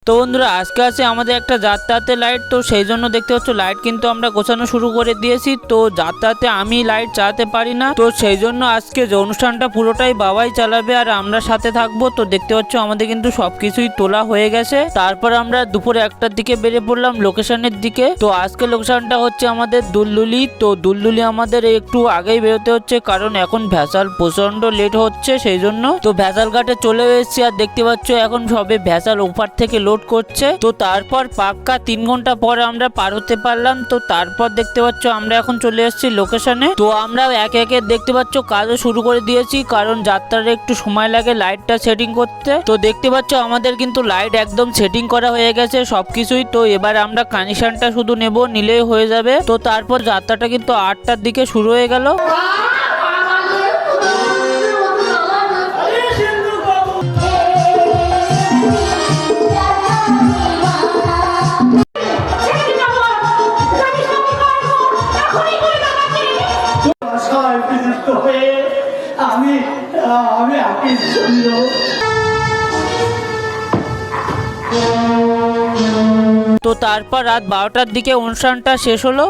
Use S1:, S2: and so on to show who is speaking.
S1: তো বন্ধুরা আজকে আছে আমাদের একটা যাত্রাতে লাইট, তো সেই জন্য দেখতে পাচ্ছ লাইট কিন্তু আমরা গোছানো শুরু করে দিয়েছি। তো যাত্রাতে আমি লাইট চালাতে পারি না, তো সেই জন্য আজকে যে অনুষ্ঠানটা পুরোটাই বাবাই চালাবে আর আমরা সাথে থাকবো। তো দেখতে পাচ্ছ আমাদের কিন্তু সবকিছুই তোলা হয়ে গেছে। তারপর আমরা দুপুরে 1টার দিকে বেরিয়ে পড়লাম লোকেশনের দিকে। তো আজকে লোকেশনটা হচ্ছে আমাদের দুলদুলি। তো দুলদুলি আমাদের একটু আগেই বেরোতে হচ্ছে, কারণ এখন ভ্যাসাল প্রচন্ড লেট হচ্ছে, সেই জন্য তো ভ্যাসাল ঘাটে চলে এসেছি। আর দেখতে পাচ্ছ এখন সবে ভ্যাসাল ওপার থেকে লোড করছে। তো তারপর পাক্কা 3 ঘন্টা পরে আমরা পার হতে পারলাম। তো তারপর দেখতে পাচ্ছ আমরা এখন চলে এসেছি লোকেশনে। তো আমরা একে একে দেখতে পাচ্ছ কাজও শুরু করে দিয়েছি, কারণ যাত্রার একটু সময় লাগে লাইটটা সেটিং করতে। তো দেখতে পাচ্ছ আমাদের কিন্তু লাইট একদম সেটিং করা হয়ে গেছে সবকিছুই। তো এবার আমরা কানেকশনটা শুধু নেব, নিলেই হয়ে যাবে। তো তারপর যাত্রাটা কিন্তু 8টার দিকে শুরু হয়ে গেল। তো তারপর রাত 12টার দিকে অনুষ্ঠানটা শেষ হলো।